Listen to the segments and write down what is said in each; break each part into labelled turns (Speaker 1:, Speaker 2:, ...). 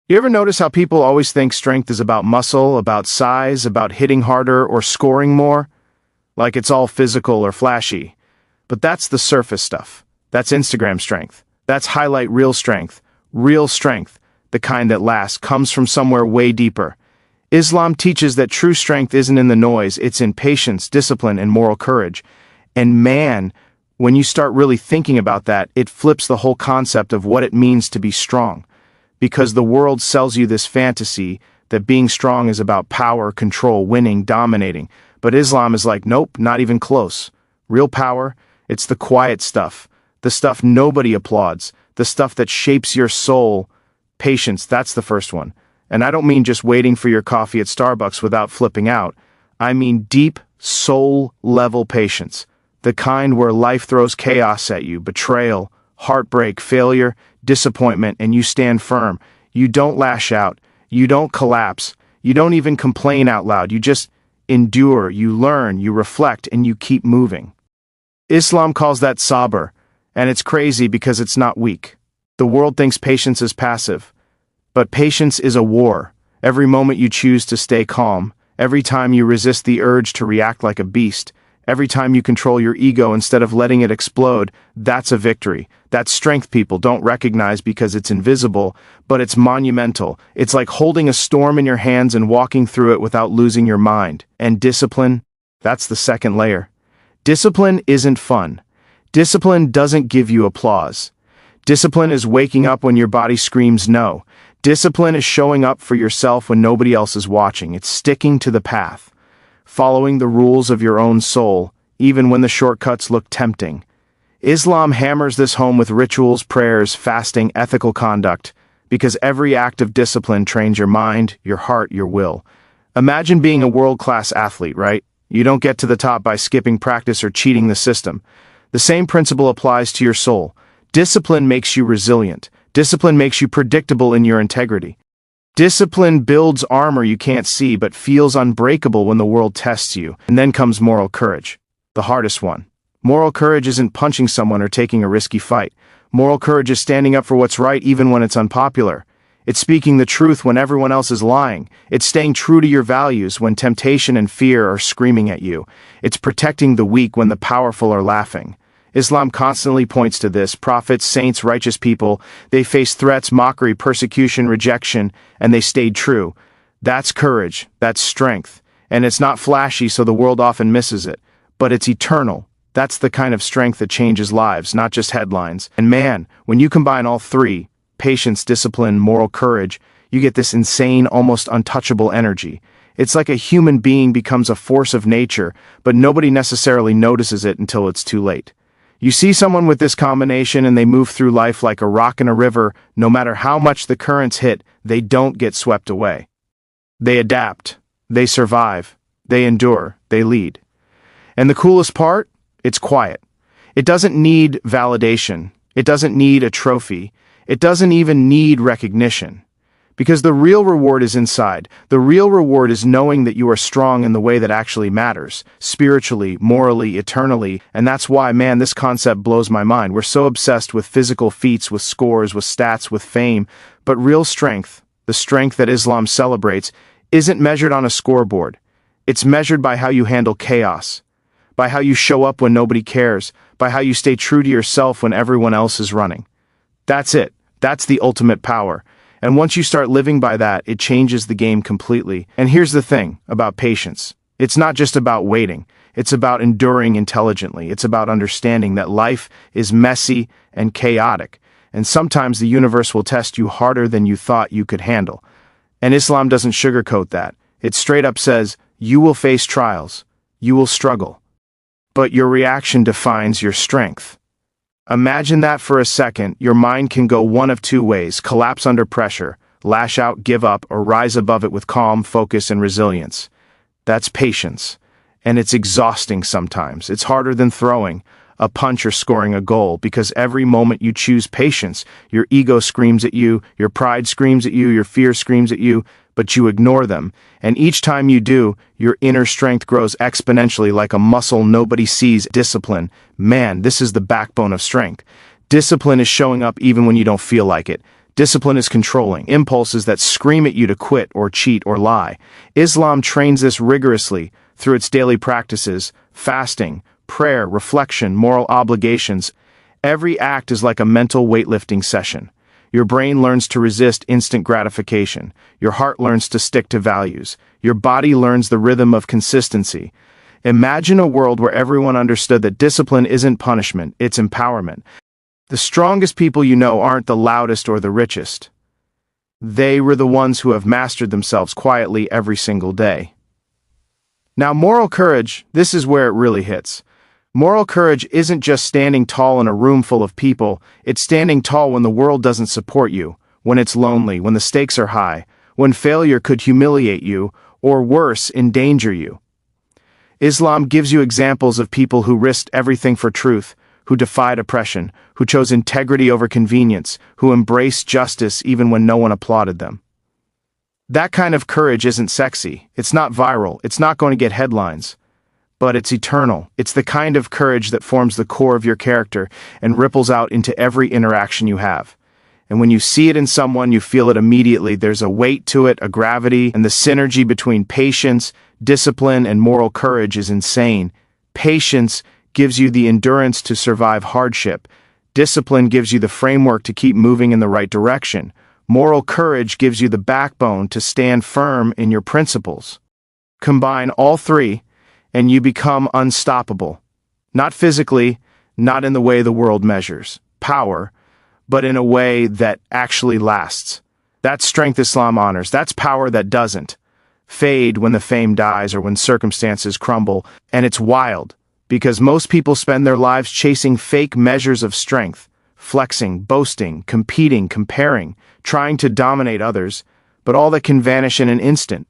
Speaker 1: You ever notice how people always think strength is about muscle, about size, about hitting harder or scoring more? Like it's all physical or flashy. But that's the surface stuff. That's Instagram strength. That's highlight reel strength. Real strength, the kind that lasts, comes from somewhere way deeper. Islam teaches that true strength isn't in the noise, it's in patience, discipline, and moral courage. And man, when you start really thinking about that, it flips the whole concept of what it means to be strong. Because the world sells you this fantasy that being strong is about power, control, winning, dominating. But Islam is like, nope, not even close. Real power, it's the quiet stuff. The stuff nobody applauds. The stuff that shapes your soul. Patience, that's the first one. And I don't mean just waiting for your coffee at Starbucks without flipping out. I mean deep, soul-level patience. The kind where life throws chaos at you, betrayal, heartbreak, failure, disappointment, and you stand firm. You don't lash out. You don't collapse. You don't even complain out loud. You just endure, you learn, you reflect, and you keep moving. Islam calls that sabr, and it's crazy because it's not weak. The world thinks patience is passive. But patience is a war. Every moment you choose to stay calm, every time you resist the urge to react like a beast, every time you control your ego instead of letting it explode, that's a victory. That's strength people don't recognize because it's invisible, but it's monumental. It's like holding a storm in your hands and walking through it without losing your mind. And discipline, that's the second layer. Discipline isn't fun. Discipline doesn't give you applause. Discipline is waking up when your body screams no. Discipline is showing up for yourself when nobody else is watching. It's sticking to the path. Following the rules of your own soul, even when the shortcuts look tempting. Islam hammers this home with rituals, prayers, fasting, ethical conduct, because every act of discipline trains your mind, your heart, your will. Imagine being a world-class athlete, right? You don't get to the top by skipping practice or cheating the system. The same principle applies to your soul. Discipline makes you resilient. Discipline makes you predictable in your integrity. Discipline builds armor you can't see but feels unbreakable when the world tests you. And then comes moral courage, the hardest one. Moral courage isn't punching someone or taking a risky fight. Moral courage is standing up for what's right even when it's unpopular. It's speaking the truth when everyone else is lying. It's staying true to your values when temptation and fear are screaming at you. It's protecting the weak when the powerful are laughing. Islam constantly points to this. Prophets, saints, righteous people, they faced threats, mockery, persecution, rejection, and they stayed true. That's courage, that's strength. And it's not flashy, so the world often misses it. But it's eternal. That's the kind of strength that changes lives, not just headlines. And man, when you combine all three, patience, discipline, moral courage, you get this insane, almost untouchable energy. It's like a human being becomes a force of nature, but nobody necessarily notices it until it's too late. You see someone with this combination and they move through life like a rock in a river. No matter how much the currents hit, they don't get swept away. They adapt, they survive, they endure, they lead. And the coolest part? It's quiet. It doesn't need validation. It doesn't need a trophy. It doesn't even need recognition. Because the real reward is inside. The real reward is knowing that you are strong in the way that actually matters, spiritually, morally, eternally, and that's why, man, this concept blows my mind. We're so obsessed with physical feats, with scores, with stats, with fame, but real strength, the strength that Islam celebrates, isn't measured on a scoreboard. It's measured by how you handle chaos, by how you show up when nobody cares, by how you stay true to yourself when everyone else is running. That's it. That's the ultimate power. And once you start living by that, it changes the game completely. And here's the thing about patience. It's not just about waiting. It's about enduring intelligently. It's about understanding that life is messy and chaotic. And sometimes the universe will test you harder than you thought you could handle. And Islam doesn't sugarcoat that. It straight up says, you will face trials. You will struggle. But your reaction defines your strength. Imagine that for a second. Your mind can go one of two ways: collapse under pressure, lash out, give up, or rise above it with calm, focus, and resilience. That's patience. And it's exhausting sometimes. It's harder than throwing a punch or scoring a goal, because every moment you choose patience, your ego screams at you, your pride screams at you, your fear screams at you, but you ignore them. And each time you do, your inner strength grows exponentially like a muscle nobody sees. Discipline. Man, this is the backbone of strength. Discipline is showing up even when you don't feel like it. Discipline is controlling impulses that scream at you to quit or cheat or lie. Islam trains this rigorously through its daily practices, fasting, prayer, reflection, moral obligations. Every act is like a mental weightlifting session. Your brain learns to resist instant gratification. Your heart learns to stick to values. Your body learns the rhythm of consistency. Imagine a world where everyone understood that discipline isn't punishment, it's empowerment. The strongest people you know aren't the loudest or the richest. They were the ones who have mastered themselves quietly every single day. Now, moral courage, this is where it really hits. Moral courage isn't just standing tall in a room full of people, it's standing tall when the world doesn't support you, when it's lonely, when the stakes are high, when failure could humiliate you, or worse, endanger you. Islam gives you examples of people who risked everything for truth, who defied oppression, who chose integrity over convenience, who embraced justice even when no one applauded them. That kind of courage isn't sexy, it's not viral, it's not going to get headlines. But it's eternal. It's the kind of courage that forms the core of your character and ripples out into every interaction you have. And when you see it in someone, you feel it immediately. There's a weight to it, a gravity, and the synergy between patience, discipline, and moral courage is insane. Patience gives you the endurance to survive hardship. Discipline gives you the framework to keep moving in the right direction. Moral courage gives you the backbone to stand firm in your principles. Combine all three, and you become unstoppable. Not physically, not in the way the world measures power, but in a way that actually lasts. That's strength Islam honors. That's power that doesn't fade when the fame dies or when circumstances crumble. And it's wild, because most people spend their lives chasing fake measures of strength, flexing, boasting, competing, comparing, trying to dominate others, but all that can vanish in an instant.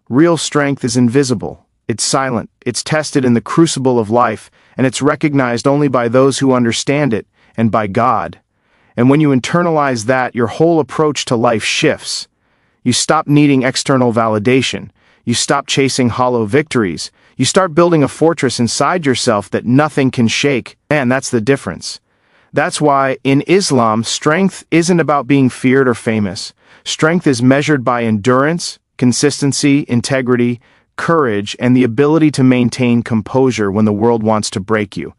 Speaker 1: Real strength is invisible. It's silent, it's tested in the crucible of life, and it's recognized only by those who understand it, and by God. And when you internalize that, your whole approach to life shifts. You stop needing external validation. You stop chasing hollow victories. You start building a fortress inside yourself that nothing can shake. And that's the difference. That's why, in Islam, strength isn't about being feared or famous. Strength is measured by endurance, consistency, integrity, courage, and the ability to maintain composure when the world wants to break you.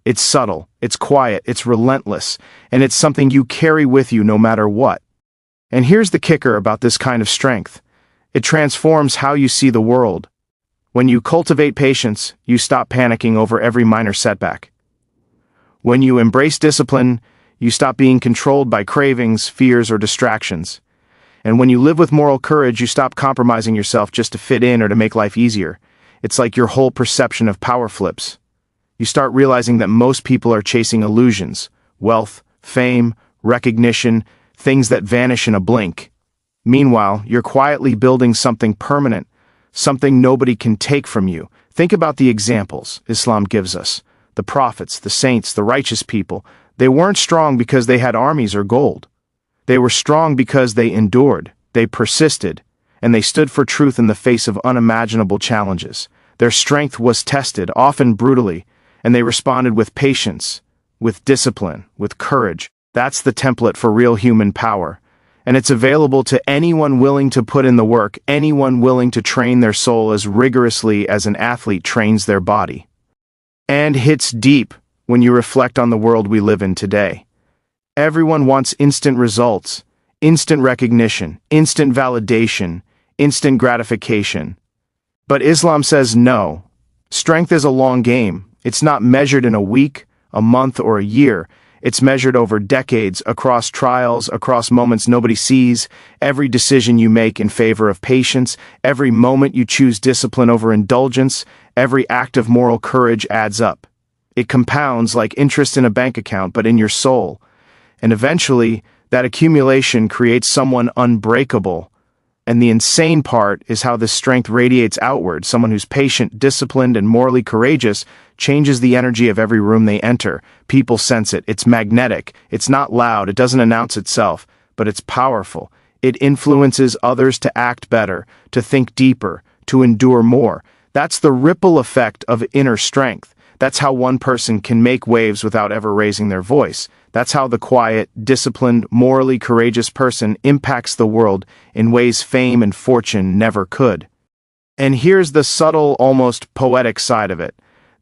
Speaker 1: It's subtle, it's quiet, it's relentless, and it's something you carry with you no matter what. And here's the kicker about this kind of strength. It transforms how you see the world. When you cultivate patience, you stop panicking over every minor setback. When you embrace discipline, you stop being controlled by cravings, fears, or distractions. And when you live with moral courage, you stop compromising yourself just to fit in or to make life easier. It's like your whole perception of power flips. You start realizing that most people are chasing illusions, wealth, fame, recognition, things that vanish in a blink. Meanwhile, you're quietly building something permanent, something nobody can take from you. Think about the examples Islam gives us. The prophets, the saints, the righteous people. They weren't strong because they had armies or gold. They were strong because they endured, they persisted, and they stood for truth in the face of unimaginable challenges. Their strength was tested, often brutally, and they responded with patience, with discipline, with courage. That's the template for real human power. And it's available to anyone willing to put in the work, anyone willing to train their soul as rigorously as an athlete trains their body. And hits deep when you reflect on the world we live in today. Everyone wants instant results, instant recognition, instant validation, instant gratification. But Islam says no. Strength is a long game. It's not measured in a week, a month, or a year. It's measured over decades, across trials, across moments nobody sees, every decision you make in favor of patience, every moment you choose discipline over indulgence, every act of moral courage adds up. It compounds like interest in a bank account, but in your soul. And eventually, that accumulation creates someone unbreakable. And the insane part is how this strength radiates outward. Someone who's patient, disciplined, and morally courageous changes the energy of every room they enter. People sense it. It's magnetic. It's not loud. It doesn't announce itself, but it's powerful. It influences others to act better, to think deeper, to endure more. That's the ripple effect of inner strength. That's how one person can make waves without ever raising their voice. That's how the quiet, disciplined, morally courageous person impacts the world in ways fame and fortune never could. And here's the subtle, almost poetic side of it.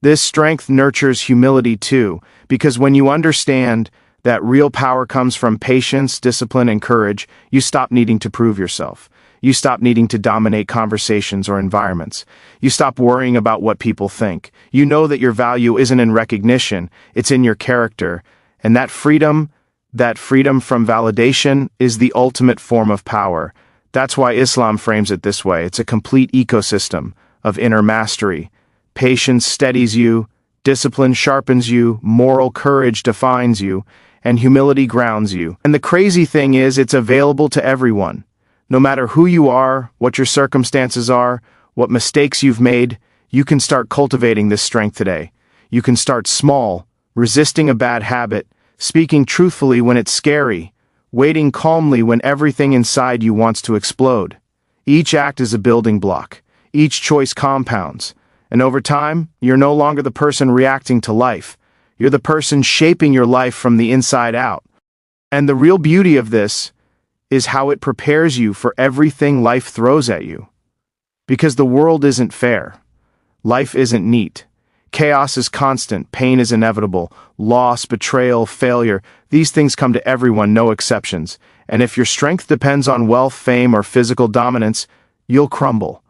Speaker 1: This strength nurtures humility too, because when you understand that real power comes from patience, discipline, and courage, you stop needing to prove yourself. You stop needing to dominate conversations or environments. You stop worrying about what people think. You know that your value isn't in recognition, it's in your character. And that freedom from validation, is the ultimate form of power. That's why Islam frames it this way. It's a complete ecosystem of inner mastery. Patience steadies you, discipline sharpens you, moral courage defines you, and humility grounds you. And the crazy thing is, it's available to everyone. No matter who you are, what your circumstances are, what mistakes you've made, you can start cultivating this strength today. You can start small, resisting a bad habit, speaking truthfully when it's scary, waiting calmly when everything inside you wants to explode. Each act is a building block. Each choice compounds. And over time, you're no longer the person reacting to life. You're the person shaping your life from the inside out. And the real beauty of this is how it prepares you for everything life throws at you. Because the world isn't fair. Life isn't neat. Chaos is constant, pain is inevitable, loss, betrayal, failure, these things come to everyone, no exceptions. And if your strength depends on wealth, fame, or physical dominance, you'll crumble.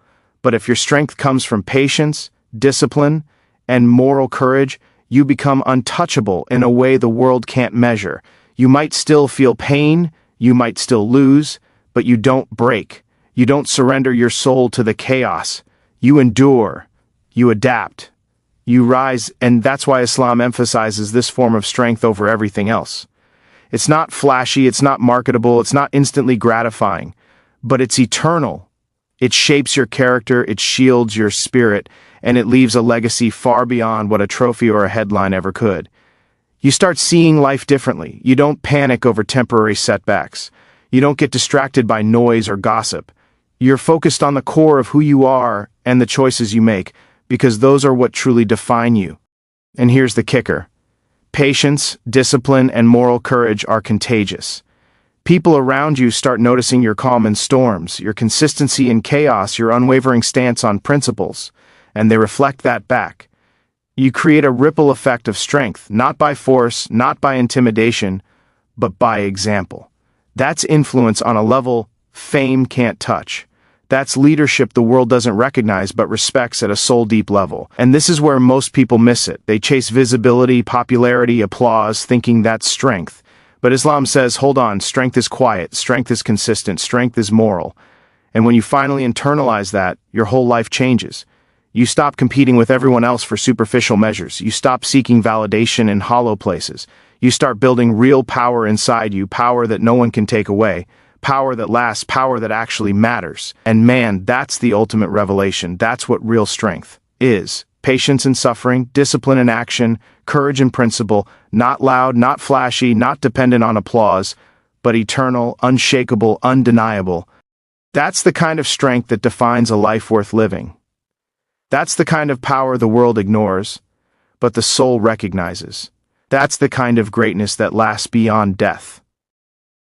Speaker 1: But if your strength comes from patience, discipline, and moral courage, you become untouchable in a way the world can't measure. You might still feel pain, you might still lose, but you don't break. You don't surrender your soul to the chaos. You endure. You adapt. You rise, and that's why Islam emphasizes this form of strength over everything else. It's not flashy, it's not marketable, it's not instantly gratifying, but it's eternal. It shapes your character, it shields your spirit, and it leaves a legacy far beyond what a trophy or a headline ever could. You start seeing life differently. You don't panic over temporary setbacks. You don't get distracted by noise or gossip. You're focused on the core of who you are and the choices you make, because those are what truly define you. And here's the kicker. Patience, discipline, and moral courage are contagious. People around you start noticing your calm in storms, your consistency in chaos, your unwavering stance on principles, and they reflect that back. You create a ripple effect of strength, not by force, not by intimidation, but by example. That's influence on a level fame can't touch. That's leadership the world doesn't recognize but respects at a soul-deep level. And this is where most people miss it. They chase visibility, popularity, applause, thinking that's strength. But Islam says, hold on, strength is quiet, strength is consistent, strength is moral. And when you finally internalize that, your whole life changes. You stop competing with everyone else for superficial measures. You stop seeking validation in hollow places. You start building real power inside you, power that no one can take away. Power that lasts, power that actually matters. And man, that's the ultimate revelation. That's what real strength is. Patience in suffering, discipline in action, courage in principle, not loud, not flashy, not dependent on applause, but eternal, unshakable, undeniable. That's the kind of strength that defines a life worth living. That's the kind of power the world ignores, but the soul recognizes. That's the kind of greatness that lasts beyond death.